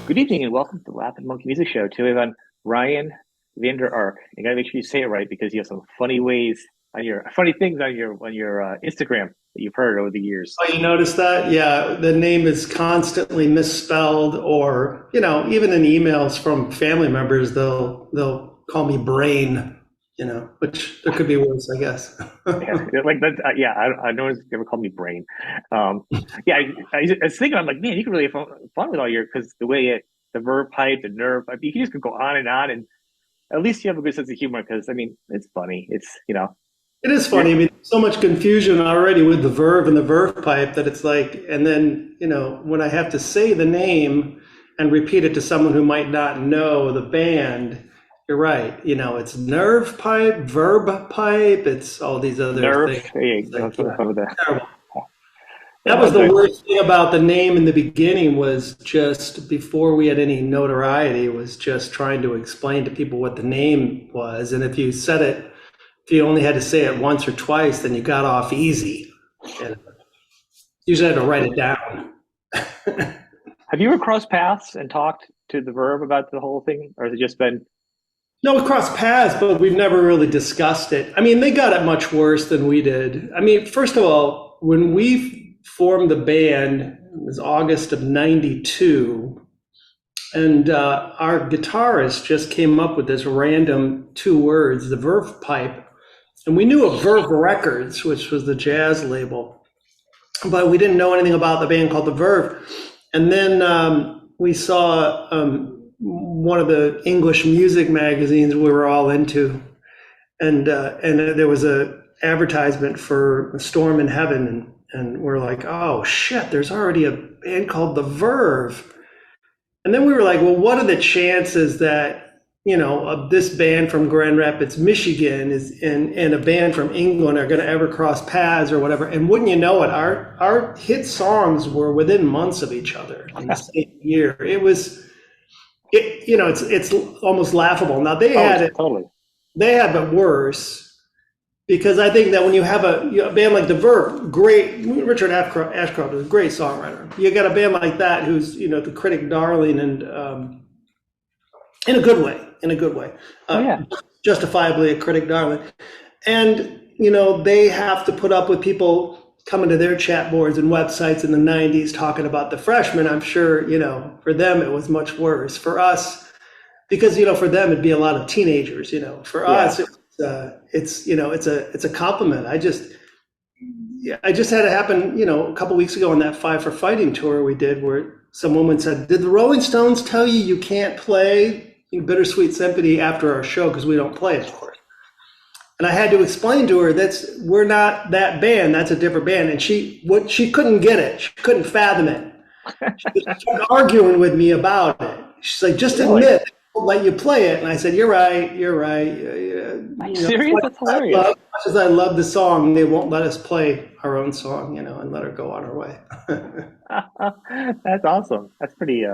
Good evening and welcome to the Laughing Monkey Music Show. Today we have on Ryan Vander. You gotta make sure you say it right because you have some funny ways on your funny things on your Instagram that you've heard over the years. Oh, you notice that? Yeah, the name is constantly misspelled, or even in emails from family members, they'll call me Brain. Which there could be worse, I guess. Yeah, like that. Yeah, I know it's ever called me Brain. Um, yeah, I was thinking, I'm like, man, you can really have fun with all your because the verb pipe, the nerve, I mean, you can just go on, and at least you have a good sense of humor because I mean, it's funny. It is You're funny. I mean, so much confusion already with the Verve and the Verve pipe that it's like, and then when I have to say the name and repeat it to someone who might not know the band, you're right. It's nerve pipe, verb pipe. It's all these other nerve. things. Yeah, It's go like, yeah, with that. terrible. That Yeah, was the good. worst thing about the name in the beginning was just before we had any notoriety was just trying to explain to people what the name was. And if you only had to say it once or twice, then you got off easy. And usually had to write it down. Have you ever crossed paths and talked to the Verve about the whole thing, or has it just been? No, we crossed paths, but we've never really discussed it. I mean, they got it much worse than we did. I mean, first of all, when we formed the band, it was August of '92. And our guitarist just came up with this random two words, the Verve pipe. And we knew of Verve Records, which was the jazz label, but we didn't know anything about the band called the Verve. And then we saw one of the English music magazines we were all into, and there was a advertisement for a Storm in Heaven, and we're like, oh shit, there's already a band called the Verve. And then we were like, well, what are the chances that, of this band from Grand Rapids, Michigan and a band from England are going to ever cross paths or whatever? And wouldn't you know it, our hit songs were within months of each other in the same year. It's almost laughable. Now Oh, totally. they had it worse because I think that when you have a band like the Verve, great, Richard Ashcroft is a great songwriter. You got a band like that who's the critic darling and in a good way, Oh yeah. justifiably a critic darling, and they have to put up with people coming to their chat boards and websites in the '90s talking about the Freshmen. I'm sure for them it was much worse. For us, because for them it'd be a lot of teenagers. For Yeah. us, it's a compliment. I just had it happen, a couple weeks ago on that Five for Fighting tour we did, where some woman said, "Did the Rolling Stones tell you can't play Bittersweet Symphony after our show because we don't play it, of course?" And I had to explain to her we're not that band. That's a different band. And she couldn't get it. She couldn't fathom it. She was arguing with me about it. She's like, "Just Really? admit, we'll let you play it." And I said, "You're right. You're right. Are you serious? That's hilarious. As much as I love the song, they won't let us play our own song, and let her go on her way." That's awesome. That's pretty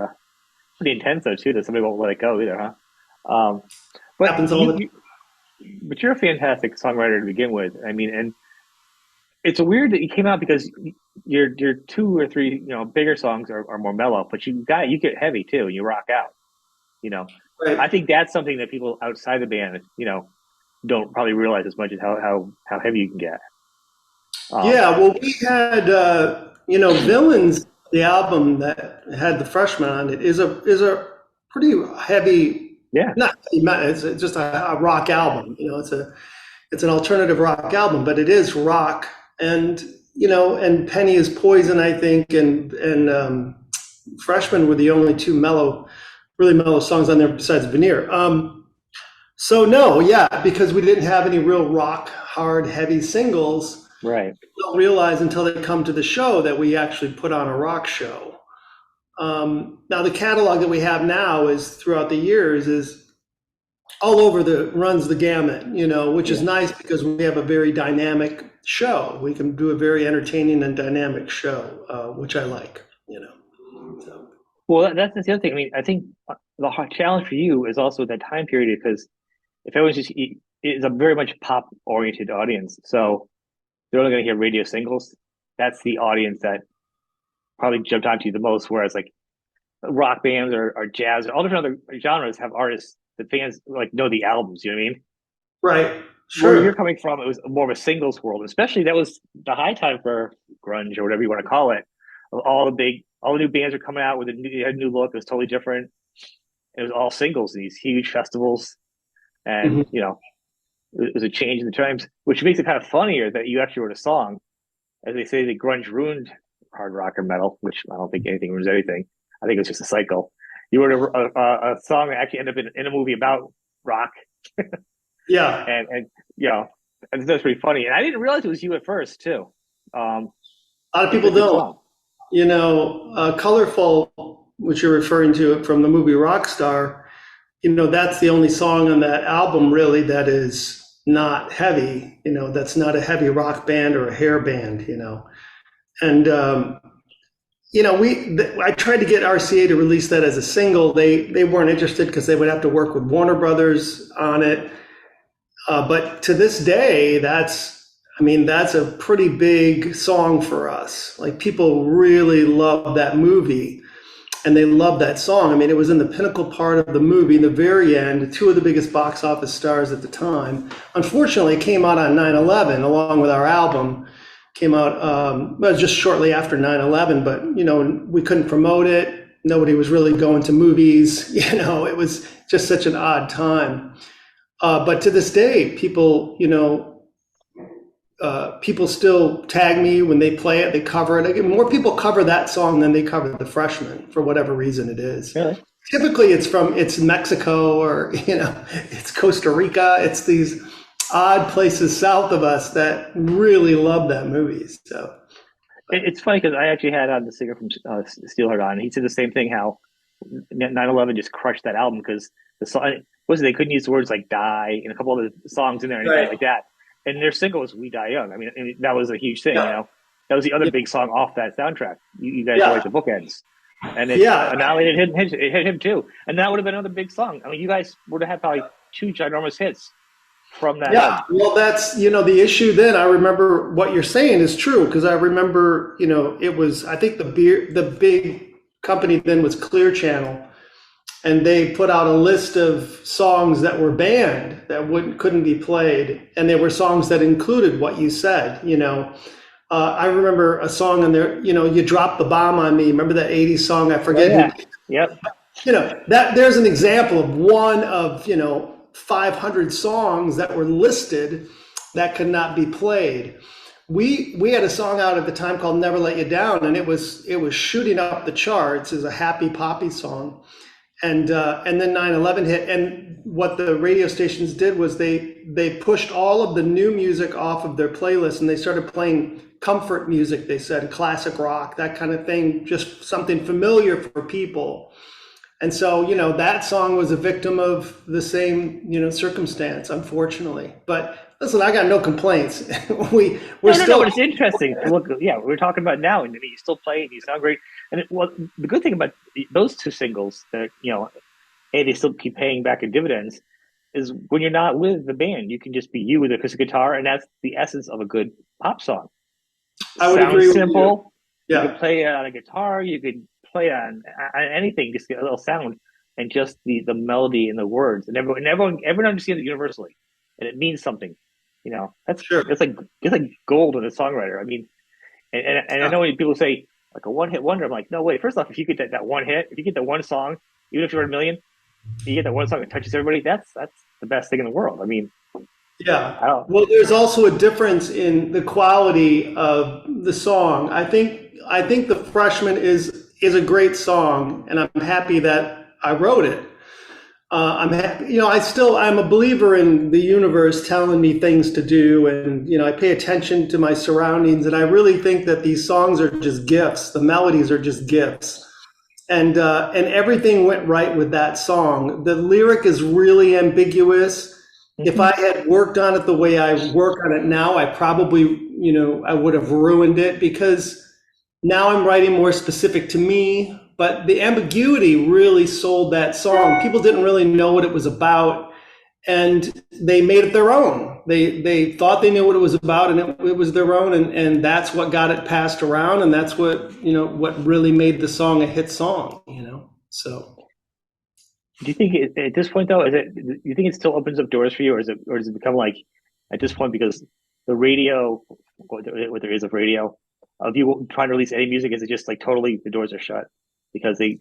intense though too that somebody won't let it go either, huh? But Happens all the time. but you're a fantastic songwriter to begin with. I mean, and it's weird that you came out because your two or three bigger songs are more mellow, but you get heavy too. You rock out. You know, I Right. think that's something that people outside the band don't probably realize as much as how heavy you can get. Um, Yeah, well, we had Villains, the album that had the Freshman on it, is a pretty heavy, yeah, not heavy metal, it's just a rock album. It's an alternative rock album, but it is rock, and and Penny is Poison, I think, and Freshman were the only two really mellow songs on there besides Veneer. So no, yeah, because we didn't have any real rock, hard, heavy singles. right. Don't realize until they come to the show that we actually put on a rock show. Now the catalog that we have now is throughout the years is all over runs the gamut, which is Yeah. nice because we have a very dynamic show. We can do a very entertaining and dynamic show, which I like. So, Well, that's the other thing. I mean, I think the hard challenge for you is also that time period because if everyone's just it's a very much pop oriented audience, so they're only going to hear radio singles, that's the audience that probably jumped onto you the most. Whereas like rock bands or jazz, all different other genres have artists that fans like know the albums. You know what I mean? Right. Where you're Sure. coming from, it was more of a singles world. Especially that was the high time for grunge or whatever you want to call it. All the new bands are coming out with a new look. It was totally different. It was all singles, these huge festivals, and Mhm. it was a change in the times, which makes it kind of funnier that you actually wrote a song. As they say, the grunge ruined hard rock or metal, which I don't think anything ruins anything. I think it was just a cycle. You wrote a song that actually ended up in a movie about rock, Yeah. and you know, and that's pretty funny. And I didn't realize it was you at first too. A lot of It's people a good don't. song. Colorful, which you're referring to from the movie Rockstar, that's the only song on that album really that is not heavy, that's not a heavy rock band or a hair band, And, I tried to get RCA to release that as a single. They weren't interested because they would have to work with Warner Brothers on it. But to this day, that's a pretty big song for us. Like people really love that movie and they love that song. I mean, it was in the pinnacle part of the movie, the very end, two of the biggest box office stars at the time. Unfortunately, it came out on 9/11 along with our album. Came out well, just shortly after 9/11, but we couldn't promote it. Nobody was really going to movies. It was just such an odd time. But to this day, people still tag me when they play it, they cover it. Again, more people cover that song than they cover The Freshman for whatever reason it is. Really? Typically, it's Mexico or it's Costa Rica. It's these odd places south of us that really love that movie. So It's funny because I actually had the singer from Steelheart on. He said the same thing. How 9/11 just crushed that album because the song was they couldn't use the words like "die" and a couple other songs in there, anything right, like that. And their single was "We Die Young." I mean, that was a huge thing. yeah, That was the other yeah, big song off that soundtrack. You guys were like yeah, the bookends, and it yeah. annihilated him. It hit him too, and that would have been another big song. I mean, you guys would have had probably two ginormous hits from that Yeah, album. well, that's, the issue then. I remember what you're saying is true because I remember, it was, I think the big company then was Clear Channel, and they put out a list of songs that were banned that couldn't be played, and there were songs that included what you said. I remember a song in there, "You Dropped the Bomb on Me." Remember that '80s song? I Oh forget who. yeah, yep. That there's an example of one of 500 songs that were listed that could not be played. We had a song out at the time called "Never Let You Down," and it was shooting up the charts as a happy poppy song. And then 9/11 hit, and what the radio stations did was they pushed all of the new music off of their playlist, and they started playing comfort music. They said classic rock, that kind of thing, just something familiar for people. And so, that song was a victim of the same, circumstance, unfortunately. But listen, I got no complaints. We're No, still, but it's interesting to look. Yeah, we're talking about now, and I mean, you still play and you sound great. And the good thing about those two singles that hey, they still keep paying back in dividends, is when you're not with the band, you can just be you with a acoustic guitar, and that's the essence of a good pop song. It I would sounds agree with you. simple. You could Yeah, play it on a guitar. You could play it on anything. Just get a little sound and just the melody and the words, and everyone understands it universally, and it means something. That's sure. it's like gold in a songwriter. I mean, and I Yeah. know when people say like a one hit wonder. I'm like, no, wait. First off, if you get that one hit, if you get that one song, even if you're a million, you get that one song that touches everybody. That's the best thing in the world. I mean, Yeah. I don't. Well, there's also a difference in the quality of the song. I think The Freshman is a great song, and I'm happy that I wrote it. I'm happy, I'm a believer in the universe telling me things to do, and I pay attention to my surroundings, and I really think that these songs are just gifts. The melodies are just gifts, and everything went right with that song. The lyric is really ambiguous. If Mhm. I had worked on it the way I work on it now, I probably, I would have ruined it because now I'm writing more specific to me. But the ambiguity really sold that song. People didn't really know what it was about. and they made it their own. They thought they knew what it was about, and it was their own, and that's what got it passed around, and that's what what really made the song a hit song. So Do you think at this point though, is it? Do you think it still opens up doors for you, or does it become like at this point because the radio, what there is of radio, of you trying to release any music, is it just like totally the doors are shut because they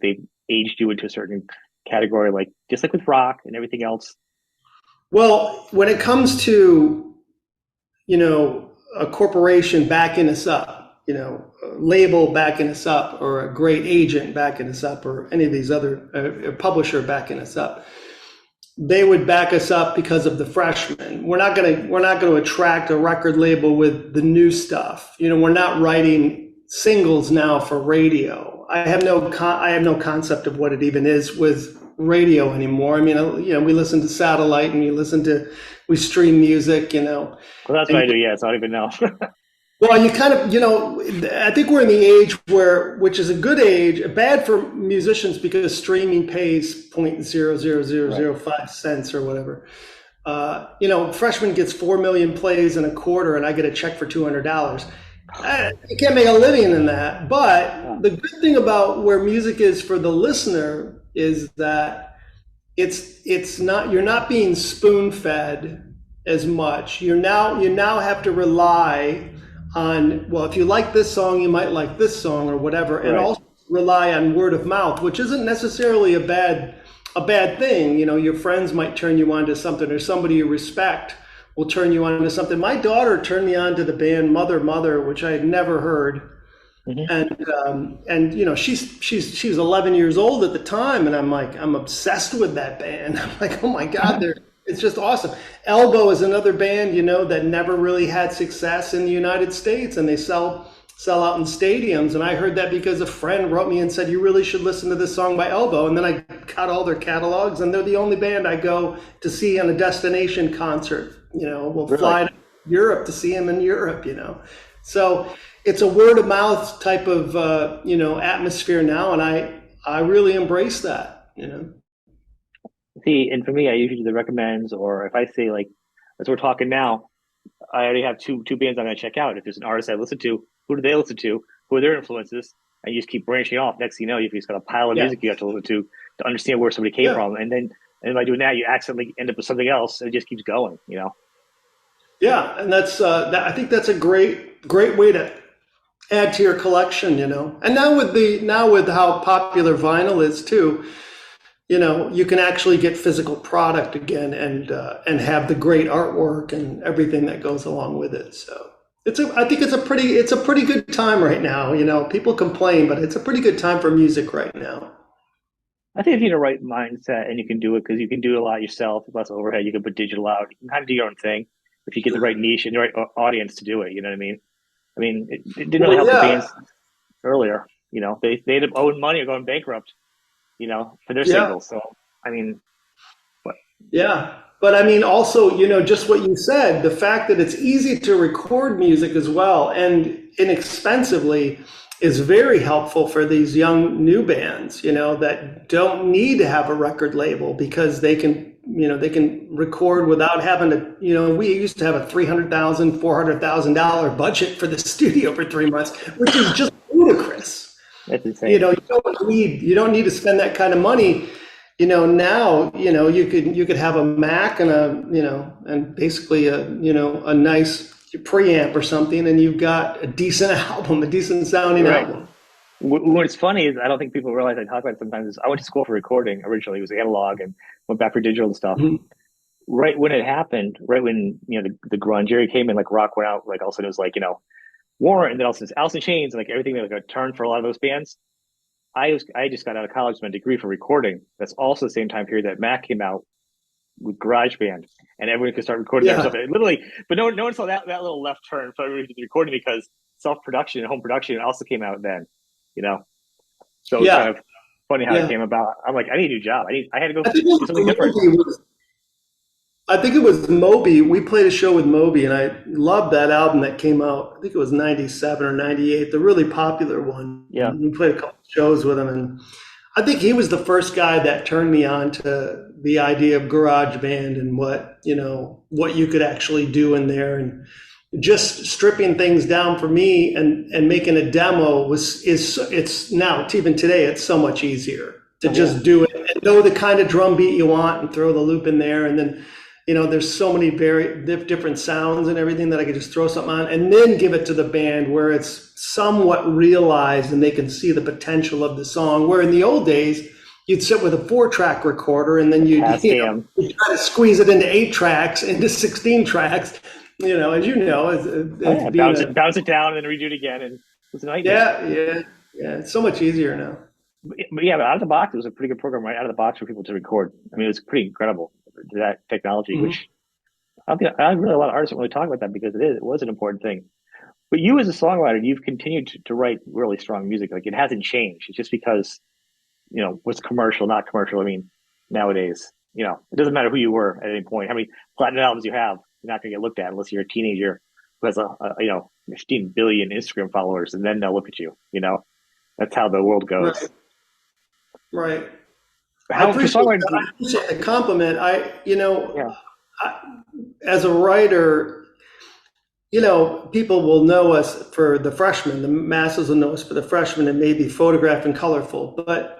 aged you into a certain category, like just like with rock and everything else? well, when it comes to a corporation backing us up, a label backing us up, or a great agent backing us up, or any of these other a publisher backing us up, they would back us up because of the freshmen. We're not gonna attract a record label with the new stuff. We're not writing singles now for radio. I have no concept of what it even is with radio anymore. I mean, we listen to satellite, and we stream music, Well, that's what I and do. Yeah, so I don't even know. well, you kind of, I think we're in the age which is a good age, bad for musicians because streaming pays point zero zero zero Right. zero 0.005 or whatever. Freshman gets 4 million plays in a quarter, and I get a check for $200. You can't make a living in that. But Oh, the good thing about where music is for the listener is that it's not you're not being spoon fed as much. You now have to rely on, well, if you like this song, you might like this song or whatever, and right. also rely on word of mouth, which isn't necessarily a bad thing. Your friends might turn you on to something, or somebody you respect will turn you on to something. My daughter turned me on to the band Mother Mother, which I had never heard. Hmm. And she was 11 years old at the time, and I'm obsessed with that band. I'm like, oh my God, it's just awesome. Elbow is another band, that never really had success in the United States, and they sell out in stadiums. And I heard that because a friend wrote me and said, you really should listen to this song by Elbow. And then I got all their catalogs, and they're the only band I go to see on a destination concert. We'll Really? fly to Europe to see them in Europe. So it's a word of mouth type of atmosphere now, and I really embrace that. See, and for me, I usually do the recommends, or if I say like, as we're talking now, I already have two bands I'm gonna check out. If there's an artist I listen to, who do they listen to? Who are their influences? And you just keep branching off. Next thing you know, you've just got a pile of Yeah, music you have to listen to understand where somebody came yeah, from. And by doing that, you accidentally end up with something else, and it just keeps going. yeah, and I think that's a great way to add to your collection. And now with how popular vinyl is too, you can actually get physical product again, and have the great artwork and everything that goes along with it. So I think it's a pretty good time right now. People complain, but it's a pretty good time for music right now. I think if you're in the right mindset and you can do it because you can do a lot yourself, less overhead, you can put digital out, you can kind of do your own thing if you get the right niche and the right audience to do it. You know what I mean? I mean, it didn't really Well, help the yeah, bands earlier. They ended up owing money or going bankrupt. For their yeah, singles. So I mean, but yeah. But I mean, also, just what you said, the fact that it's easy to record music as well, and inexpensively, is very helpful for these young new bands, that don't need to have a record label, because they can record without having to, we used to have a $300,000, $400,000 budget for the studio for 3 months, which is just ludicrous. that's insane. You don't need to spend that kind of money. Now, you could have a Mac and basically a nice preamp or something, and you've got a decent album, a decent sounding Right. album. What's funny is I don't think people realize I talk about it sometimes. Is I went to school for recording originally. It was analog and went back for digital and stuff. Mhm. Right when it happened, right when the grunge era came in, like rock went out, like all of a sudden it was like Warren, and then also Alice in Chains, and like everything like a turn for a lot of those bands. I just got out of college with my degree for recording. That's also the same time period that Mac came out with GarageBand, and everyone could start recording their stuff. Yeah, It literally, but no one saw that little left turn for everybody to be recording because self production and home production also came out then. You know, so it's kind yeah, of funny how it yeah. came about. I'm like, I need a new job. I had to go I think do something different. it was Moby. We played a show with Moby, and I loved that album that came out. I think it was '97 or '98, the really popular one. Yeah, We played a couple shows with him, and I think he was the first guy that turned me on to the idea of garage band and what you could actually do in there, and just stripping things down for me and making a demo it's now, even today, it's so much easier to Oh yeah. just do it and know the kind of drum beat you want and throw the loop in there. And then, there's so many very different sounds and everything that I could just throw something on and then give it to the band where it's somewhat realized and they can see the potential of the song. Where in the old days, you'd sit with a 4-track recorder and then you'd try to squeeze it into 8 tracks, into 16 tracks. As you know, Oh yeah, bounce it down and then redo it again, and it's a nightmare. yeah. It's so much easier now. But yeah, but out of the box, it was a pretty good program right out of the box for people to record. I mean, it was pretty incredible, that technology, Mhm. which I don't think I really a lot of artists don't really talk about that because it was an important thing. But you as a songwriter, you've continued to write really strong music. Like it hasn't changed. It's just because, what's commercial, not commercial. I mean, nowadays, it doesn't matter who you were at any point, how many platinum albums you have, you're not going to get looked at unless you're a teenager who has 15 billion Instagram followers, and then they'll look at you. That's how the world goes. Right, right. I How for appreciate songwriting? that. I appreciate the compliment. Yeah, As a writer, people will know us for the freshmen. The masses will know us for the freshmen and maybe Photograph and Colorful. But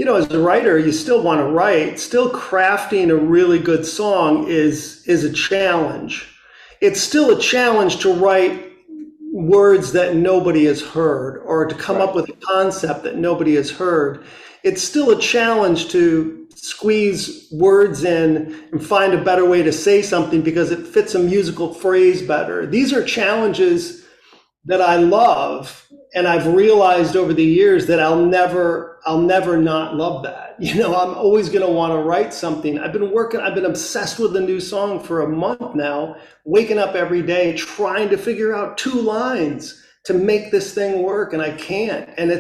as a writer, you still want to write. Still, crafting a really good song is a challenge. It's still a challenge to write words that nobody has heard, or to come right. up with a concept that nobody has heard. It's still a challenge to squeeze words in and find a better way to say something because it fits a musical phrase better. These are challenges that I love, and I've realized over the years that I'll never not love that. I'm always going to want to write something. I've been obsessed with a new song for a month now, waking up every day trying to figure out 2 lines to make this thing work, and I can't. And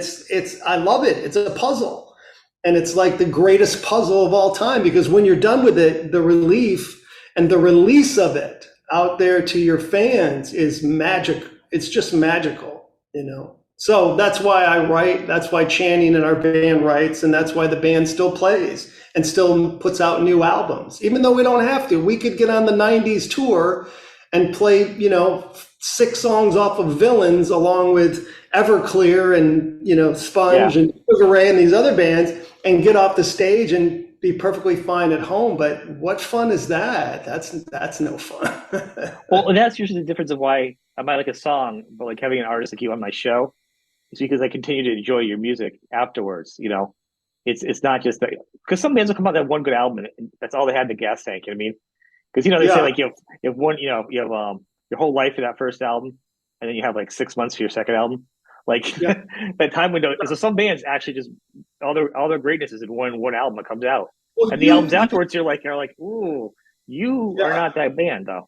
I love it. It's a puzzle. And it's like the greatest puzzle of all time, because when you're done with it, the relief and the release of it out there to your fans is magic. It's just magical. So that's why I write. That's why Channing in our band writes, and that's why the band still plays and still puts out new albums. Even though we don't have to, we could get on the 90s tour and play, 6 songs off of Villains along with Everclear and, Sponge Yeah. and Sugar Ray and these other bands, and get off the stage and be perfectly fine at home. But what fun is that? That's no fun. Well, and that's usually the difference of why I might like a song, but like having an artist like you on my show is because I continue to enjoy your music afterwards. It's not just that, because some bands will come out that one good album and that's all they had in the gas tank. You know what I mean? Because they say Yeah, like you have one, you have your whole life for that first album, and then you have like 6 months for your second album. Like yeah. that time window. So some bands actually just all their greatness is in one album that comes out, Well, and the albums afterwards you're like, ooh, you are yeah. not that band though.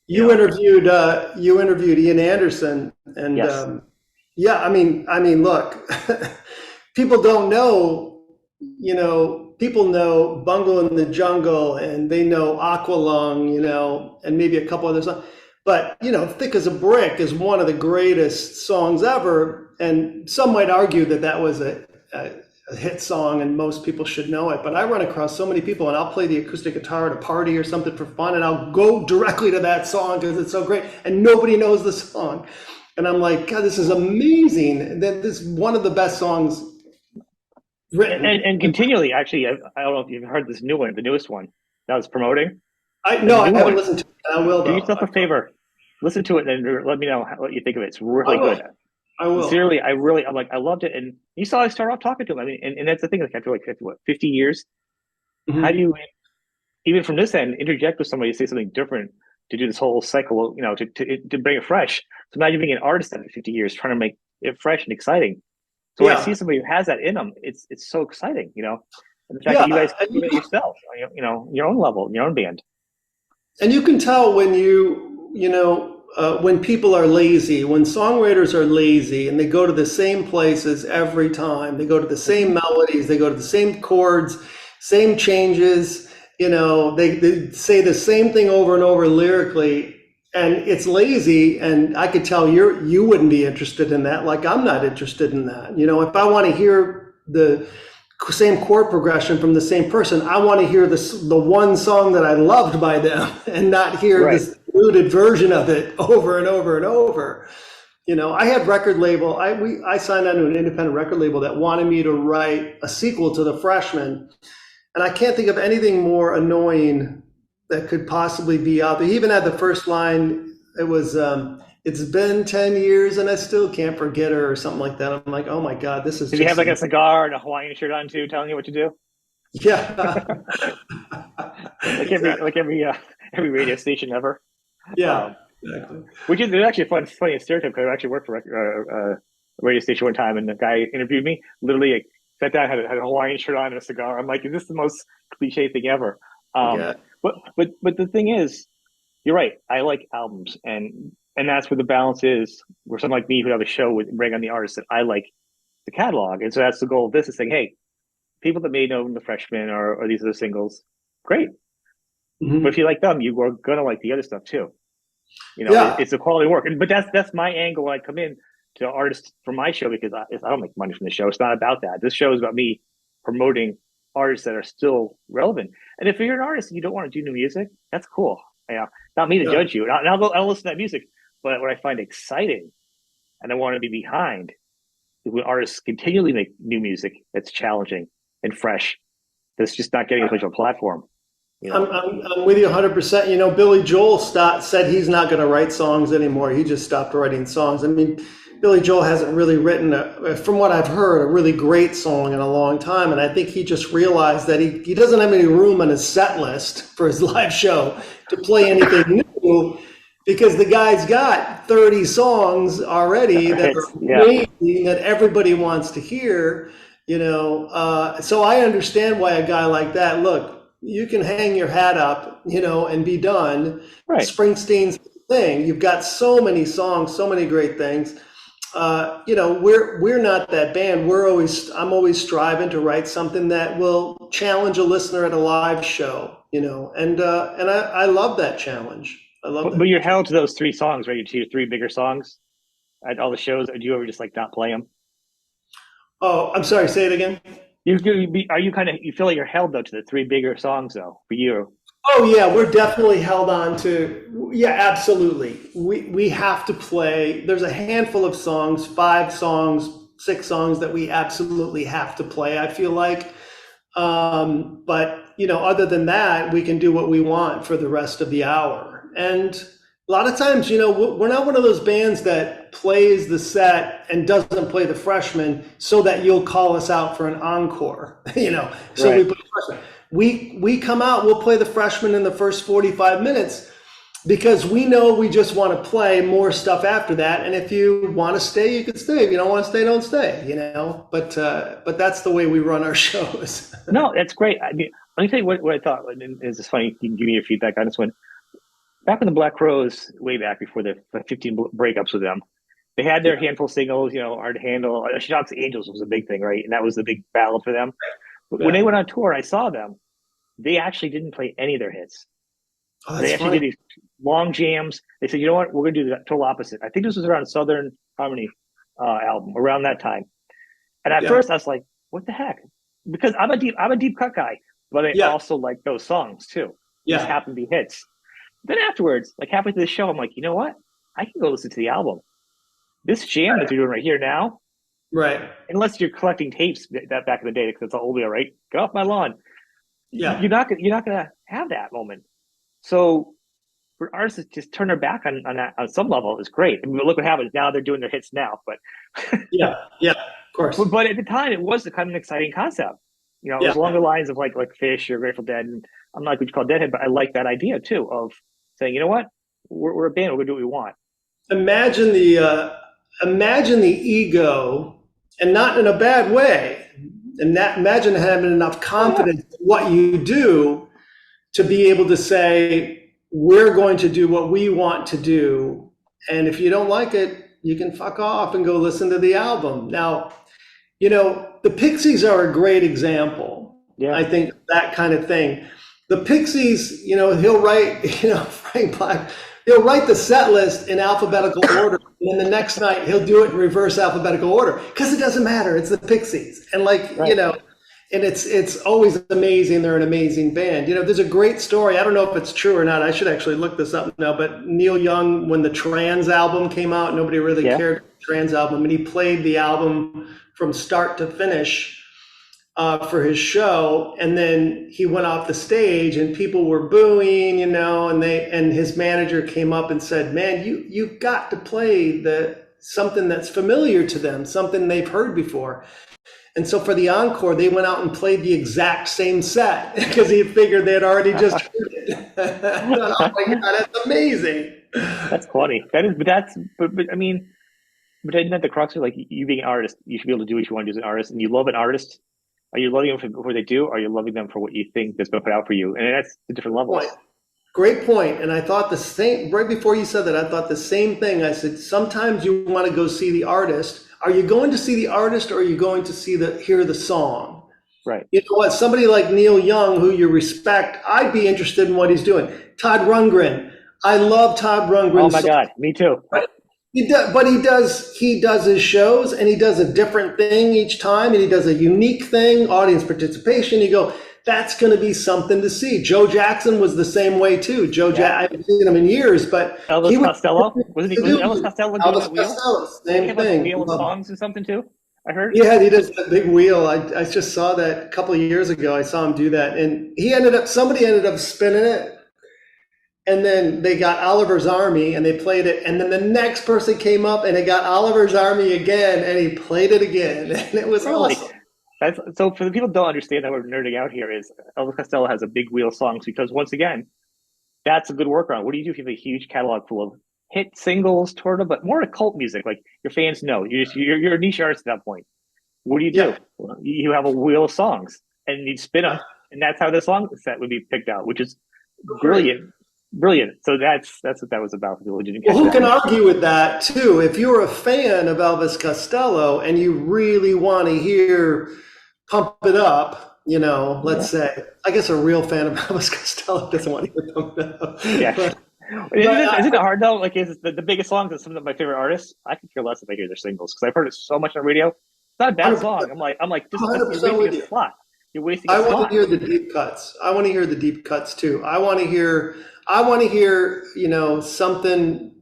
You You know? interviewed Ian Anderson, and Yes. yeah, look, people don't know, people know Bungle in the Jungle, and they know Aqualung, and maybe a couple other songs, but Thick as a Brick is one of the greatest songs ever, and some might argue that that was a hit song and most people should know it. But I run across so many people, and I'll play the acoustic guitar at a party or something for fun, and I'll go directly to that song because it's so great, and nobody knows the song. And I'm like, God, this is amazing. This is one of the best songs And, written. and, and continually, actually, I don't know if you've heard this new one, the newest one that I was promoting. The No, I new haven't one. listened to it. I will Do though. yourself a favor, listen to it, and then let me know what you think of it. It's I really will. good. I will. Sincerely, I'm like, I loved it. And you saw I started off talking to him. I mean, and that's the thing. Like after like 50 years, how do Mhm. you even from this end interject with somebody to say something different to do this whole cycle? To bring it fresh. So imagine being an artist after 50 years trying to make it fresh and exciting. So when I see Yeah, somebody who has that in them, it's so exciting. And the fact that you guys yeah. And do it yourself, your own level, your own band. you can tell when when people are lazy, when songwriters are lazy and they go to the same places every time, they go to the same melodies, they go to the same chords, same changes, they say the same thing over and over lyrically, and it's lazy. And I could tell you wouldn't be interested in that, like I'm not interested in that. If I want to hear the same chord progression from the same person. I want to hear the one song that I loved by them and not hear Right. this diluted version of it over and over and over. I had record label. I signed on to an independent record label that wanted me to write a sequel to The Freshman, and I can't think of anything more annoying that could possibly be out there. He even had the first line. It was, "It's been 10 years and I still can't forget her," or something like that. I'm like, oh my God, this is Did he have just like a cigar and a Hawaiian shirt on too, telling you what to do? yeah. Exactly. Like every radio station ever. Yeah, Um, exactly. which is there's actually a funny stereotype because I actually worked for a radio station one time, and the guy interviewed me. Literally, like, sat down, had a Hawaiian shirt on and a cigar. I'm like, is this the most cliche thing ever? Um, Yeah. but the thing is, you're right. I like albums, and that's where the balance is. Where someone like me who have a show would bring on the artists that I like the catalog, and so that's the goal of this: is saying, hey, people that may know the Freshmen or these other singles, great. But if Mhm. you like them, you are gonna like the other stuff too. Yeah. It's a quality work. But that's my angle when I come in to artists for my show because I don't make money from the show. It's not about that. This show is about me promoting artists that are still relevant. And if you're an artist and you don't want to do new music, that's cool. Yeah, not me to Yeah. judge you. And I'll listen to that music. But what I find exciting and I want to be behind is when artists continually make new music that's challenging and fresh. That's just not getting as much of a platform. You I'm, know, I'm, I'm with you 100%. Billy Joel said he's not going to write songs anymore. He just stopped writing songs. I mean, Billy Joel hasn't really written, from what I've heard, a really great song in a long time. And I think he just realized that he doesn't have any room on his set list for his live show to play anything new because the guy's got 30 songs already that are it's yeah, amazing that everybody wants to hear. So I understand why a guy like that, look, you can hang your hat up, and be done. right. Springsteen's thing. You've got so many songs, so many great things. We're not that band. I'm always striving to write something that will challenge a listener at a live show. And I love that challenge. I love But that. you're held to those three songs, right? To your three bigger songs at all the shows. Or do you ever just like not play them? Oh, I'm sorry. Say it again. Are you kind of you feel like you're held though to the three bigger songs though for you? Oh yeah, we're definitely held on to. Yeah, absolutely. We have to play. There's a handful of songs, 5 songs, 6 songs that we absolutely have to play. I feel like, but other than that, we can do what we want for the rest of the hour. And a lot of times, we're not one of those bands that plays the set and doesn't play the Freshman so that you'll call us out for an encore. So we Right. play the Freshman. We come out, we'll play the Freshman in the first 45 minutes because we know we just want to play more stuff after that. And if you want to stay, you can stay. If you don't want to stay, don't stay. But that's the way we run our shows. No, that's great. I mean, let me tell you what I thought. And it's funny. You can give me your feedback on this one. Back when the Black Crowes, way back before the 15 breakups with them, they had their Yeah, handful of singles. Hard to handle. Shots Angels was a big thing, right? And that was the big ballad for them. But when they yeah. went on tour, I saw them. They actually didn't play any of their hits. Oh, They that's actually funny. did these long jams. They said, you know what, we're going to do the total opposite. I think this was around Southern Harmony album around that time. And at Yeah, first, I was like, what the heck? Because I'm a deep cut guy, but I yeah, also like those songs too. They just yeah. happen to be hits. Then afterwards, like halfway through the show, I'm like, you know what? I can go listen to the album. This jam that Right, they're doing right here now, right. unless you're collecting tapes that back in the day, because it's all audio, right? Get off my lawn. Yeah, You're not gonna have that moment. So for artists to just turn their back on that on some level is great. I mean, look what happens now; they're doing their hits now. yeah, yeah. Of course. But at the time, it was the kind of an exciting concept. It was Yeah. along the lines of like Fish or Grateful Dead, and I'm not what you call Deadhead, but I like that idea too of saying, you know what, we're a band, we're gonna do what we want. Imagine the ego, and not in a bad way. And imagine having enough Oh yeah, confidence in what you do to be able to say, we're going to do what we want to do. And if you don't like it, you can fuck off and go listen to the album. Now, the Pixies are a great example. yeah, I think that kind of thing. The Pixies, he'll write, Frank Black, he'll write the set list in alphabetical order. And then the next night he'll do it in reverse alphabetical order because it doesn't matter. It's the Pixies. And right. and it's always amazing. They're an amazing band. You know, there's a great story. I don't know if it's true or not. I should actually look this up now. But Neil Young, when the Trans album came out, nobody really Yeah. cared for the Trans album, and he played the album from start to finish for his show, and then he went off the stage, and people were booing, you know, and his manager came up and said, "Man, you've got to play the something that's familiar to them, something they've heard before." And so for the encore, they went out and played the exact same set because he figured they had already just heard it. I thought, oh my God, that's amazing. That's funny. That is, but I mean, but isn't that the crux of like you being an artist? You should be able to do what you want to do as an artist, and you love an artist. Are you loving them for what they do? Or are you loving them for what you think that's going to put out for you? And that's the different levels. Great point. And I thought the same, right before you said that, I thought the same thing. I said, sometimes you want to go see the artist. Are you going to see the artist, or are you going to hear the song? Right. You know what? Somebody like Neil Young, who you respect, I'd be interested in what he's doing. Todd Rundgren. I love Todd Rundgren. Oh my God, me too. Right? But he does his shows, and he does a different thing each time, and he does a unique thing, audience participation. You go, that's going to be something to see. Joe Jackson was the same way too. I haven't seen him in years, but Elvis Costello, wasn't Elvis Costello doing Elvis that wheel? Costello, Didn't he same have like a thing. wheel of songs or something too? I heard. Yeah, he does that big wheel. I just saw that a couple of years ago. I saw him do that, and somebody ended up spinning it. And then they got Oliver's Army, and they played it. And then the next person came up, and they got Oliver's Army again, and he played it again. And it was Really? awesome. That's so for the people who don't understand that we're nerding out here is Elvis Costello has a big wheel of songs because once again, that's a good workaround. What do you do if you have a huge catalog full of hit singles, sort of, but more cult music? Like your fans know you're a niche artist at that point. What do you do? Yeah. Well, you have a wheel of songs and you spin them, and that's how the song set would be picked out, which is brilliant. Brilliant. So that's what that was about for people who didn't catch Well, who that. can argue with that too? If you're a fan of Elvis Costello and you really want to hear Pump It Up, you know, let's say, I guess a real fan of Elvis Costello doesn't want to hear Pump It Up. Yeah. But, Isn't it hard though? Like, is the biggest songs of some of my favorite artists? I could care less if I hear their singles because I've heard it so much on the radio. It's not a bad song. I'm like, just you're 100% with wasting you. a slot. You're wasting a I want slot. to hear the deep cuts. I want to hear the deep cuts too. I want to hear, you know, something.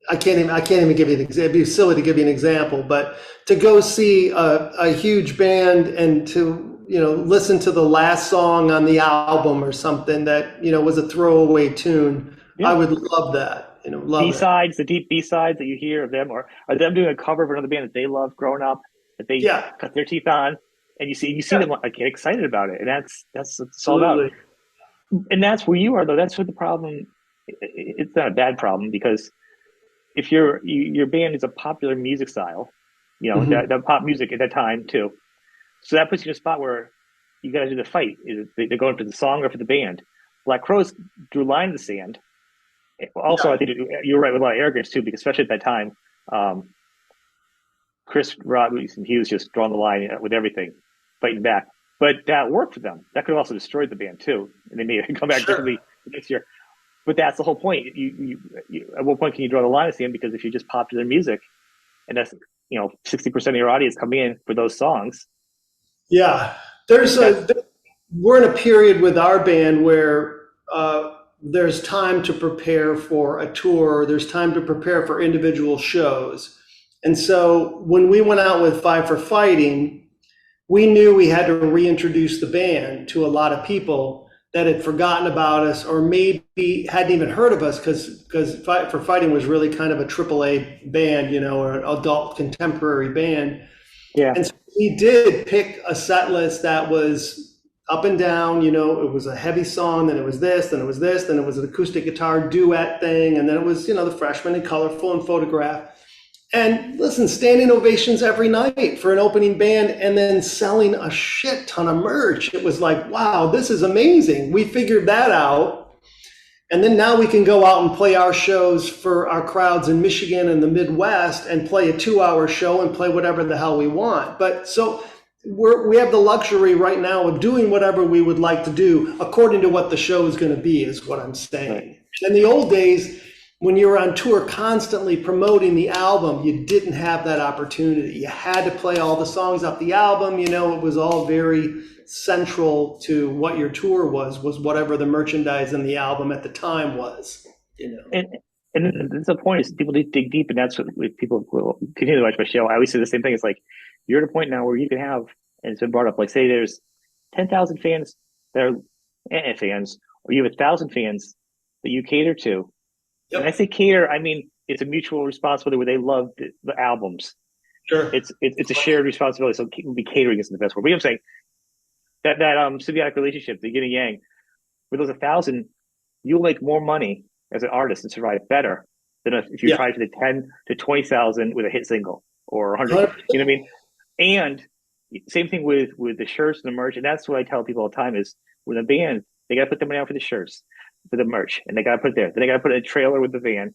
I can't even give you an example. It'd be silly to give you an example, but to go see a huge band and to, you know, listen to the last song on the album or something that, you know, was a throwaway tune. Yeah. I would love that. You know, love B-sides, the deep B-sides that you hear of them, or are them doing a cover of another band that they love growing up, that they cut their teeth on, and you see them like get excited about it, and that's what it's all about. And that's where you are, though. That's what the problem. It's not a bad problem because if your band is a popular music style, you know that pop music at that time too, so that puts you in a spot where you got to do the fight. Is they're going for the song or for the band? Black Crowes drew a line in the sand. Also, I think you were right with a lot of arrogance too, because especially at that time, Chris Robinson, he was just drawing the line with everything, fighting back. But that worked for them. That could have also destroyed the band too, and they may come back differently next year. But that's the whole point. You at what point can you draw the line at the end? Because if you just popular music, and that's 60% of your audience come in for those songs. Yeah, we're in a period with our band where there's time to prepare for a tour. There's time to prepare for individual shows, and so when we went out with Five for Fighting, we knew we had to reintroduce the band to a lot of people that had forgotten about us or maybe hadn't even heard of us because Fight for Fighting was really kind of a AAA band, or an adult contemporary band. Yeah. And so we did pick a set list that was up and down, it was a heavy song, then it was this, then it was this, then it was an acoustic guitar duet thing, and then it was, the Freshman and Colorful and Photograph. And listen, standing ovations every night for an opening band and then selling a shit ton of merch. It was like, wow, this is amazing. We figured that out. And then now we can go out and play our shows for our crowds in Michigan and the Midwest and play a 2-hour show and play whatever the hell we want. But so we have the luxury right now of doing whatever we would like to do according to what the show is going to be, is what I'm saying. Right. In the old days, when you were on tour constantly promoting the album, you didn't have that opportunity. You had to play all the songs off the album. You know, it was all very central to what your tour was whatever the merchandise in the album at the time was, you know. And that's the point is people need to dig deep, and that's what people will continue to watch my show. I always say the same thing. It's like you're at a point now where you can have, and it's been brought up, like say there's 10,000 fans that are fans, or you have 1,000 fans that you cater to. And I Yep. say cater, I mean it's a mutual responsibility where they love the albums. Sure. It's a shared responsibility. So we'll be catering isn't the best word. But I'm saying that symbiotic relationship, the yin and yang, with those 1,000, you'll make more money as an artist and survive better than if you Yeah. try for the 10 to 20,000 with a hit single or 100. You know 100%. what I mean? And same thing with the shirts and the merch. And that's what I tell people all the time is with a band, they got to put the money out for the shirts, for the merch, and they got to put it there. Then they got to put a trailer with the van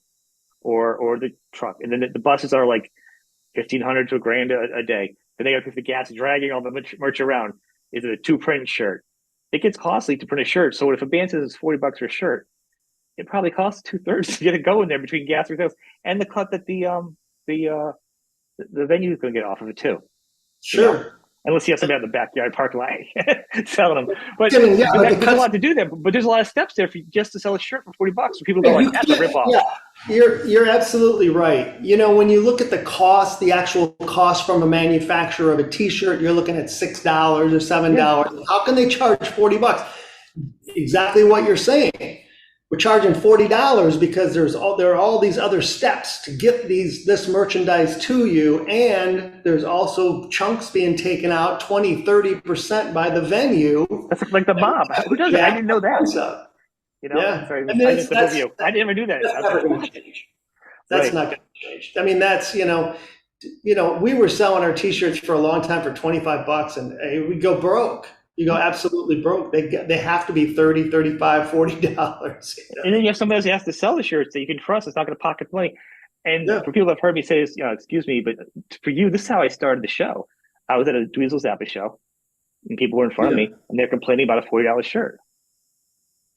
or the truck, and then the buses are like 1,500 to a grand a day. Then they got to put the gas dragging all the merch around. Is it a two print shirt? It gets costly to print a shirt. So if a band says it's $40 for a shirt, it probably costs 2/3 to get it going there between gas and sales and the cut that the uh the venue is going to get off of it too. You know, Sure. unless you have somebody out in the backyard parking lot selling them. But I mean, yeah, but the there's a cuts. lot to do there. But there's a lot of steps there for just to sell a shirt for $40. So people go Yeah, like, you that's a can't. ripoff. Yeah, you're absolutely right. You know, when you look at the cost, the actual cost from a manufacturer of a T-shirt, you're looking at $6 or Yeah, $7. How can they charge $40? Exactly what you're saying. We're charging $40 because there are all these other steps to get this merchandise to you, and there's also chunks being taken out 20-30% by the venue. that's like the mob. Who does it? I Jack didn't the know that. price up. You know, Yeah, sorry, I mean I missed the that's review. I never do that. that's I was never like, going what? to change. That's Right. not going to change. I mean, that's we were selling our T-shirts for a long time for $25, and we go broke. You go absolutely broke. They have to be 30, 35, $40. And then you have somebody else who has to sell the shirts that you can trust. It's not going to pocket money. And Yeah, for people that have heard me say this, excuse me, but for you, this is how I started the show. I was at a Dweezil Zappa show, and people were in front of yeah, me, and they're complaining about a $40 shirt.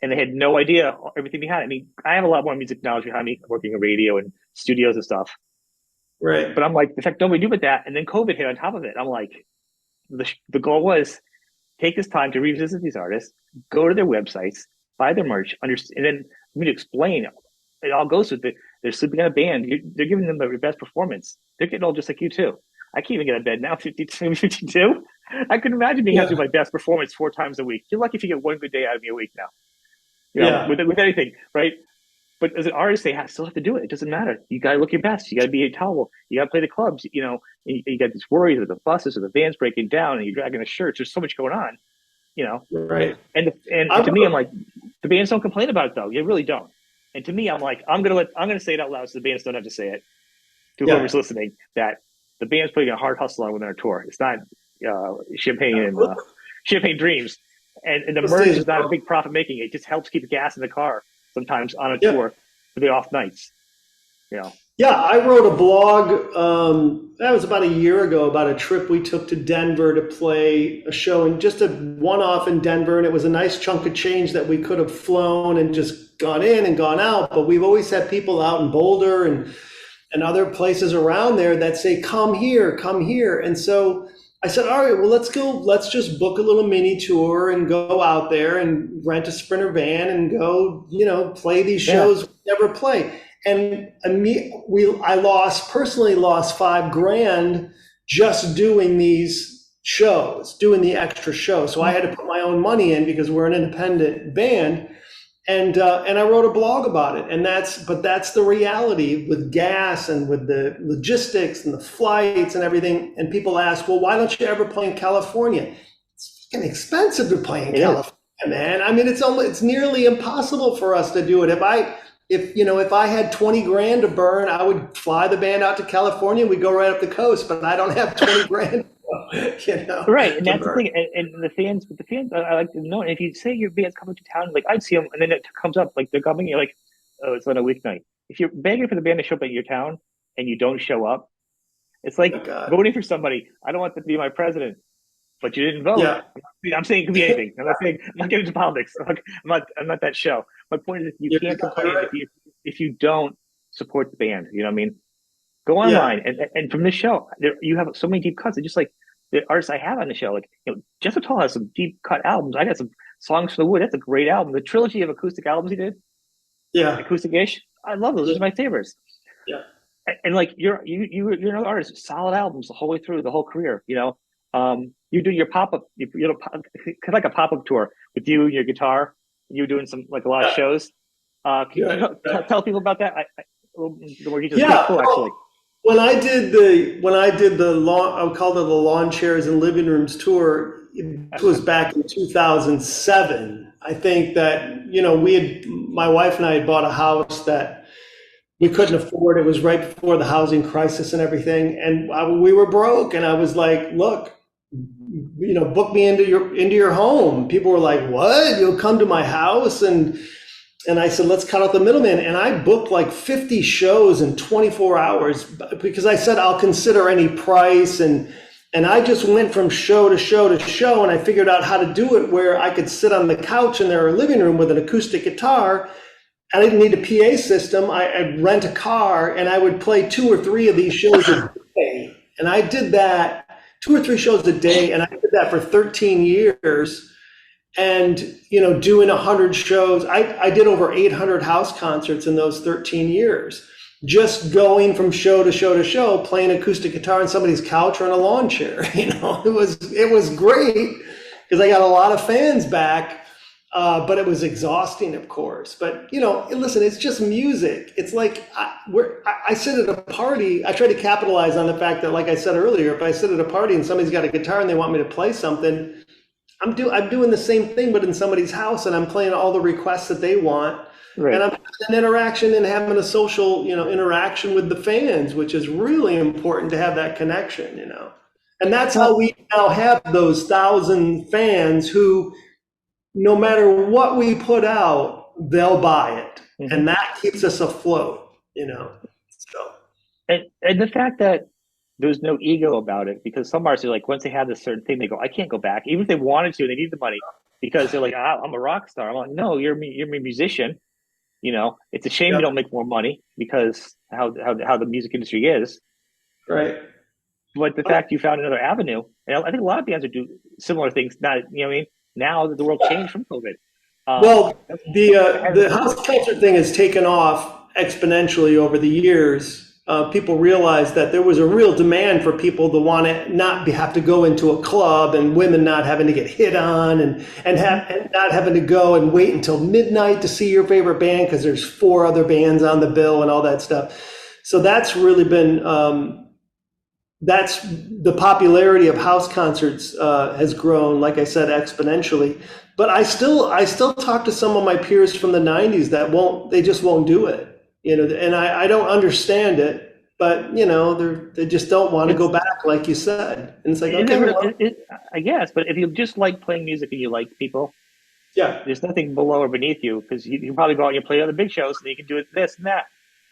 And they had no idea everything behind it. I mean, I have a lot more music knowledge behind me, working in radio and studios and stuff. right. But I'm like, in fact, nobody knew about that. And then COVID hit on top of it. I'm like, the goal was take this time to revisit these artists, go to their websites, buy their merch, understand, and then for me to explain. It all goes with it. They're sleeping in a band. They're giving them their best performance. They're getting old just like you too. I can't even get out of bed now, 52, 52. I couldn't imagine being able to Yeah, do my best performance 4 times a week. You're lucky if you get one good day out of me a week now. yeah, With anything, right? But as an artist, still have to do it. It doesn't matter. You got to look your best. You got to be a towel. You got to play the clubs. You got these worries of the buses or the vans breaking down, and you're dragging the shirts. There's so much going on. You know, right. and I to me, I'm wrote, like, the bands don't complain about it though. You really don't. And to me, I'm like, I'm gonna say it out loud so the bands don't have to say it to whoever's yeah. listening that the band's putting a hard hustle on when they're on tour. It's not champagne and champagne dreams, and the Those merch days is not a are- big profit making. It just helps keep the gas in the car sometimes on a Yeah. tour for the off nights. You know, Yeah, I wrote a blog, that was about a year ago, about a trip we took to Denver to play a show, and just a one-off in Denver, and it was a nice chunk of change that we could have flown and just gone in and gone out, but we've always had people out in Boulder and other places around there that say, come here, come here. And so I said, all right, well, let's just book a little mini tour and go out there and rent a Sprinter van and go, play these yeah, shows we never play. And I personally lost 5 grand just doing these shows, doing the extra show. So I had to put my own money in because we're an independent band. And I wrote a blog about it, and that's the reality with gas and with the logistics and the flights and everything. And people ask, well, why don't you ever play in California? It's fucking expensive to play in it is. California, man. I mean, it's nearly impossible for us to do it. If I had 20 grand to burn, I would fly the band out to California. We go right up the coast, but I don't have 20 grand, Right, and to that's the burn. thing. And the fans, I like to know. And if you say your band's coming to town, like I'd see them, and then it comes up like they're coming, you're like, oh, it's on a weeknight. If you're begging for the band to show up at your town and you don't show up, it's like Oh God. voting for somebody. I don't want them to be my president, but you didn't vote. Yeah. I'm saying it could be anything. I'm not getting into politics. I'm not that show. My point is, you You're can't exactly complain right. if you don't support the band. You know what I mean? Go Yeah. online and from this show, there, you have so many deep cuts. It's just like the artists I have on the show, like Jethro Tull has some deep cut albums. I got some songs for the wood. That's a great album. The trilogy of acoustic albums he did, Yeah. acoustic-ish. I love those. Those are my favorites. Yeah. And like you're another artist, solid albums the whole way through the whole career. You do your pop up, like a pop up tour with you and your guitar. You doing some like a lot of Yeah. shows. Can Yeah. you tell people about that? A little more details. Pretty Yeah. cool, actually. When I did the lawn, I would call it the lawn chairs and living rooms tour. It was back in 2007. I think that my wife and I had bought a house that we couldn't afford. It was right before the housing crisis and everything, and we were broke. And I was like, "Look, book me into your home." People were like, "What? You'll come to my house?" And I said, let's cut out the middleman. And I booked like 50 shows in 24 hours because I said, I'll consider any price. And I just went from show to show to show. And I figured out how to do it where I could sit on the couch in their living room with an acoustic guitar. I didn't need a PA system. I'd rent a car and I would play 2 or 3 of these shows a day. And I did that 2 or 3 shows a day. And I did that for 13 years. And doing 100 shows. I did over 800 house concerts in those 13 years, just going from show to show to show, playing acoustic guitar on somebody's couch or in a lawn chair. It was great because I got a lot of fans back, but it was exhausting, of course. But listen, it's just music. It's like I sit at a party. I try to capitalize on the fact that, like I said earlier, if I sit at a party and somebody's got a guitar and they want me to play something, I'm doing the same thing, but in somebody's house, and I'm playing all the requests that they want, Right. and I'm having an interaction and having a social, interaction with the fans, which is really important to have that connection. And that's how Well, we now have those 1,000 fans who, no matter what we put out, they'll buy it, mhm. and that keeps us afloat. So And the fact that there's no ego about it, because some artists are like, once they have this certain thing, they go, I can't go back, even if they wanted to, they need the money because they're like, I'm a rock star. I'm like, no, you're a musician. It's a shame yeah, you don't make more money because how the music industry is. right. But the fact you found another avenue, and I think a lot of bands are do similar things. Not, what I mean, now that the world changed from COVID. Well, That's ahead of the the curve. house concert thing has taken off exponentially over the years. People realized that there was a real demand for people to want to not have to go into a club, and women not having to get hit on, Mhm. and not having to go and wait until midnight to see your favorite band because there's 4 other bands on the bill and all that stuff. So that's really been that's the popularity of house concerts has grown, like I said, exponentially. But I still talk to some of my peers from the '90s that they just won't do it, and I don't understand it, but they just don't want to go It's back, like you said. And it's like, it okay, never well, I guess, but if you just like playing music and you like people, yeah, there's nothing below or beneath you because you probably go out and you play other big shows and you can do it this and that.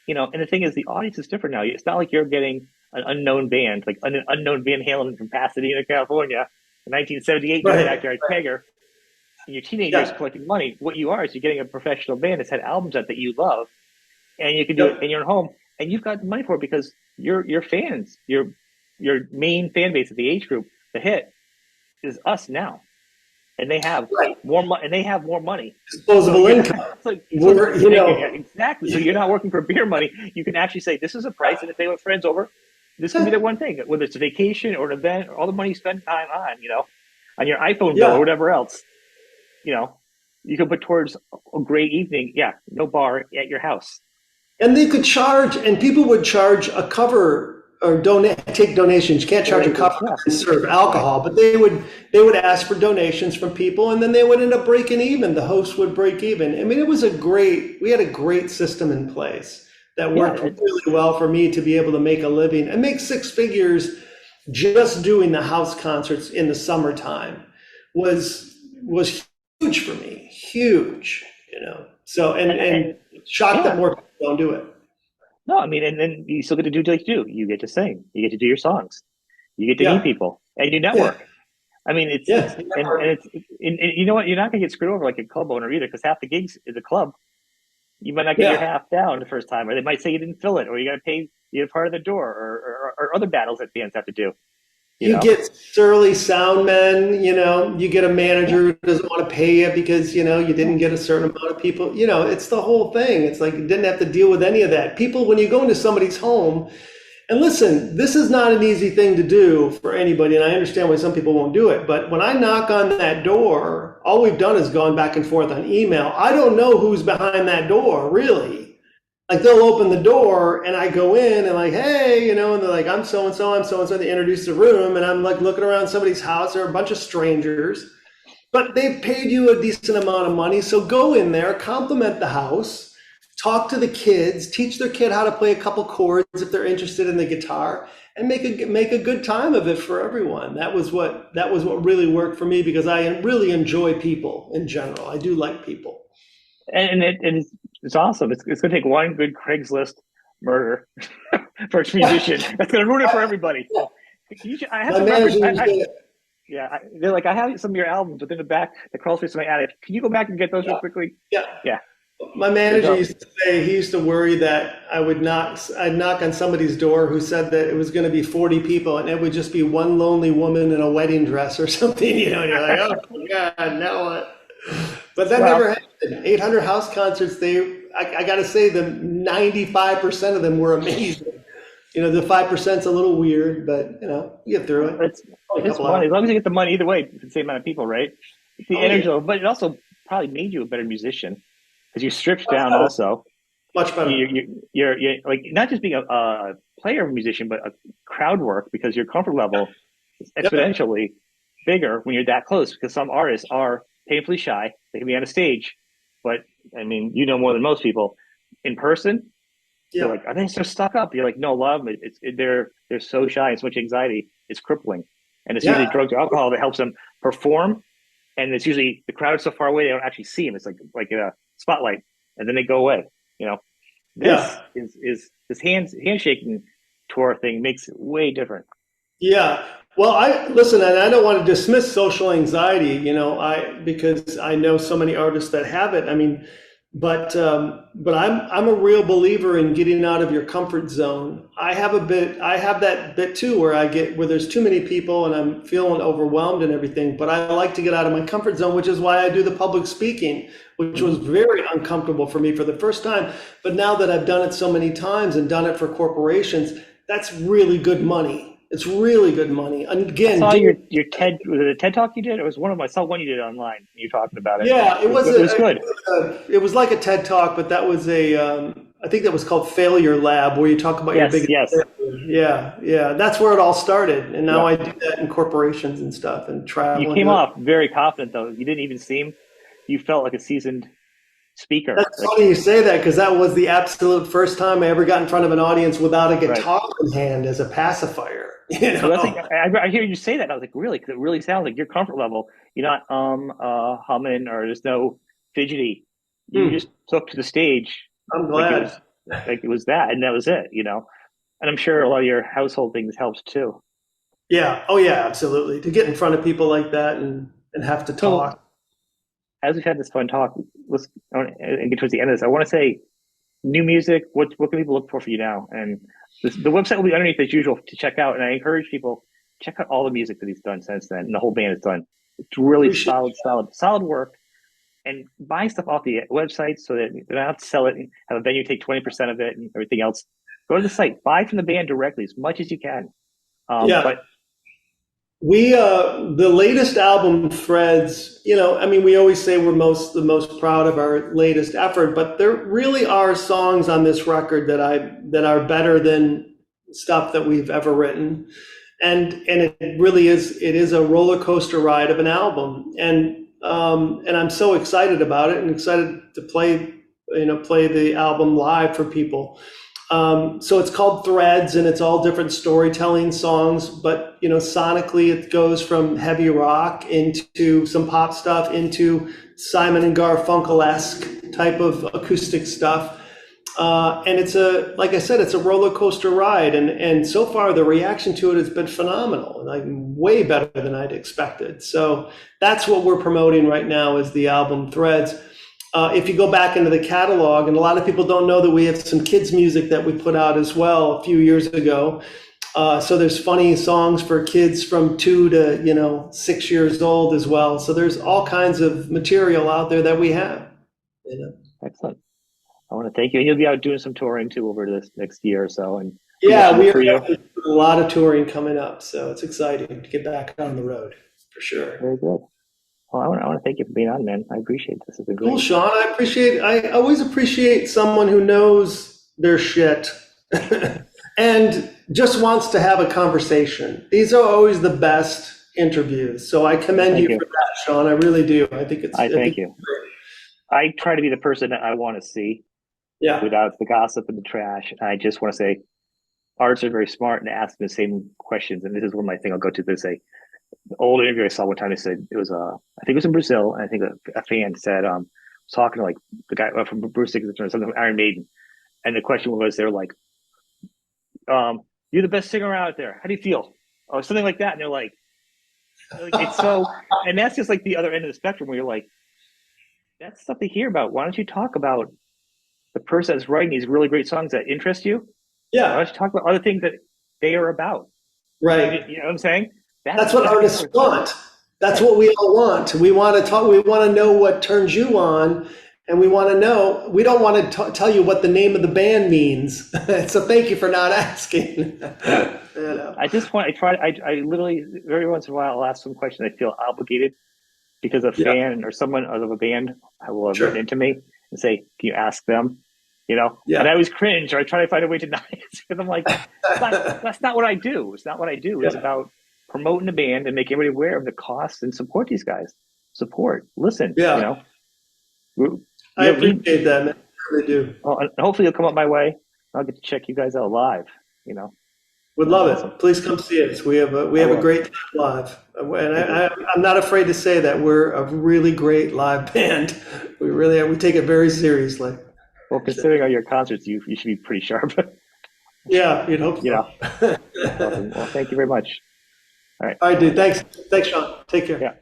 And the thing is, the audience is different now. It's not like you're getting an unknown band, like an unknown Van Halen from Pasadena, California, in 1978, in your right, backyard kegger, and your teenagers yeah, collecting money. What you are is you're getting a professional band that's had albums out that you love, and you can do it, yep, and you're at home, and you've got money for it because your fans, your main fan base of the age group, the hit, is us now, and they have right. more money, and they have more money. So Disposable you're not, income. it's like so We're, yeah, exactly. So you're not working for beer money. You can actually say this is a price, and if they have friends over, this can be the one thing, whether it's a vacation or an event, or all the money you spend time on your iPhone bill or yeah. whatever else, you know, you can put towards a great evening. Yeah, no bar at your house. And they could charge, and people would charge a cover or take donations. You can't charge a cover Donations, yeah, and serve right. alcohol, but they would ask for donations from people, and then they would end up breaking even. The host would break even. I mean, we had a great system in place that Yeah, worked really well for me to be able to make a living and make 6 figures just doing the house concerts in the summertime was huge for me, huge. So and and shocked that yeah, more people don't do it. no, I mean, and then you still get to do like you do. You get to sing, you get to do your songs, you get to meet Yeah, people, and you yeah, network. I mean, it's yeah, and you know what? You're not gonna get screwed over like a club owner either, because half the gigs is a club. You might not get your Yeah. half down the first time, or they might say you didn't fill it, or you got to pay part of the door, or other battles that bands have to do. You You know? get surly sound men, you get a Yeah, manager who doesn't want to pay you because, you yeah. didn't get a certain amount of people. It's the whole thing. It's like you didn't have to deal with any of that. People, when you go into somebody's home, and listen, this is not an easy thing to do for anybody, and I understand why some people won't do it. But when I knock on that door, all we've done is gone back and forth on email. I don't know who's behind that door, really. Like they'll open the door and I go in and like, hey, and they're like, I'm so and so, I'm so and so. They introduce the room and I'm like looking around somebody's house. There are a bunch of strangers, but they've paid you a decent amount of money. So go in there, compliment the house, talk to the kids, teach their kid how to play a couple chords if they're interested in the guitar, and make a good time of it for everyone. That was what really worked for me because I really enjoy people in general. I do like people. It's awesome. It's going to take one good Craigslist murder for a musician. That's going to ruin it for everybody. I have My some records. manager used to, Yeah, they're like, I have some of your albums within the back, the crawl space in my attic. Can you go back and get those real yeah, quickly? yeah. Yeah, My there you manager go. used to say he used to worry that I'd knock on somebody's door who said that it was going to be 40 people and it would just be one lonely woman in a wedding dress or something, and you're like, oh my God, now what? But that Well, never happened. 800 house concerts, I got to say, the 95% of them were amazing. The 5%'s a little weird, but you get through it. it's Only a it's couple fun hours. as long as you get the money either way for the same amount of people, right? It's the Oh energy, yeah, though, but it also probably made you a better musician because you stripped down. Also, much better. you're like not just being a player musician, but a crowd work because your comfort level is Yep. exponentially bigger when you're that close. Because some artists are painfully shy; they can be on a stage, but I mean, you know more than most people in person. They're Yeah. like, are they so stuck up? You're like, no, love. They're so shy and so much anxiety. It's crippling, and it's usually Yeah. drugs or alcohol that helps them perform. And it's usually the crowd is so far away they don't actually see them. It's like a spotlight, and then they go away. You know, this Yeah. is this handshaking tour thing makes it way different. Yeah. Well, I listen, and I don't want to dismiss social anxiety, because I know so many artists that have it. I mean, but I'm a real believer in getting out of your comfort zone. I have that bit too where there's too many people and I'm feeling overwhelmed and everything, but I like to get out of my comfort zone, which is why I do the public speaking, which was Mm-hmm. very uncomfortable for me for the first time. But now that I've done it so many times and done it for corporations, that's really good money. It's really good money. And I again, saw doing your TED was it a TED talk you did? It was one of them. I saw one you did online. You talking about it. yeah, It was good. It was good. it was like a TED talk, but that was I think that was called Failure Lab, where you talk about your Yes, biggest yes, failure. Yeah, yeah, that's where it all started, and now yeah. I do that in corporations and stuff, and You travel and came do it. off very confident though. You didn't even seem. You felt like a seasoned speaker. That's Like funny you say that because that was the absolute first time I ever got in front of an audience without a right. guitar in hand as a pacifier. You Well, that's like know? I hear you say that. And I was like, really? Because it really sounds like your comfort level. You're not humming or there's no fidgety. You Hmm, just took to the stage I'm like glad. it was that, and that was it. You know. And I'm sure a lot of your household things helps too. Yeah. Oh, yeah. Absolutely. To get in front of people like that and have to So talk. as we've had this fun talk, let's and get towards the end of this. I want to say new music. What can people look for you now? And the website will be underneath as usual to check out. And I encourage people check out all the music that he's done since then, and the whole band has done. It's really Appreciate. solid work. And buy stuff off the website so that they don't have to sell it and have a venue take 20% of it and everything else. Go to the site, buy from the band directly as much as you can. Yeah. But We the latest album Threads, I mean we always say we're the most proud of our latest effort, but there really are songs on this record that are better than stuff that we've ever written. And it really is a roller coaster ride of an album. And I'm so excited about it and excited to play the album live for people. So it's called Threads, and it's all different storytelling songs. But sonically, it goes from heavy rock into some pop stuff into Simon and Garfunkel-esque type of acoustic stuff. And like I said, it's a roller coaster ride, and so far the reaction to it has been phenomenal, like way better than I'd expected. So that's what we're promoting right now is the album Threads. If you go back into the catalog, and a lot of people don't know that we have some kids music that we put out as well a few years ago. So there's funny songs for kids from 2 to 6 years old as well. So there's all kinds of material out there that we have. You know? Excellent. I want to thank you. And you'll be out doing some touring too over this next year or so, and people Yeah, should look we are for you. definitely doing a lot of touring coming up, so it's exciting to get back on the road for sure. Very good. Well, I want to thank you for being on, man. I appreciate this. It's been Cool, great. Sean. I always appreciate someone who knows their shit and just wants to have a conversation. These are always the best interviews. So I commend Thank you you. for that, Sean. I really do. I I think thank you. I try to be the person that I want to see yeah. without the gossip and the trash. I just want to say artists are very smart and ask the same questions. And this is one of my thing I'll go to. They say the old interview I saw one time. They said it was I think it was in Brazil. And I think a fan said talking to like the guy from Bruce Dickinson or something Iron Maiden, and the question was they're you're the best singer out there. How do you feel? Or something like that. And they're like it's so, and that's just like the other end of the spectrum where you're like, that's stuff to hear about. Why don't you talk about the person that's writing these really great songs that interest you? Why Yeah, don't you talk about other things that they are about? right. You know what I'm saying? That's what That's artists important. want. That's Right. what we all want. We want to talk. We want to know what turns you on, and we want to know. We don't want to tell you what the name of the band means. So thank you for not asking. Yeah. You know. At this point, I literally, every once in a while, I'll ask some questions. I feel obligated because a Yeah, fan or someone of a band will have written sure. into me and say, can you ask them? You know, and Yeah, I always cringe or I try to find a way to not answer because I'm like, that's not what I do. It's not what I do. It's yeah, about promoting the band and making everybody aware of the costs and support these guys. Support, listen, you yeah. know, I you appreciate that, man. I really do. well, and hopefully you'll come up my way. I'll get to check you guys out live. You know, Would that'd be love awesome. it. Please come see us. We I have a will. great time live, and Thank you. I'm not afraid to say that we're a really great live band. We really are. We take it very seriously. Well, considering all your concerts, you should be pretty sharp. Yeah, you'd hope You know, so. awesome. Well, thank you very much. All right. All right, dude. Thanks. Thanks, Sean. Take care. Yeah.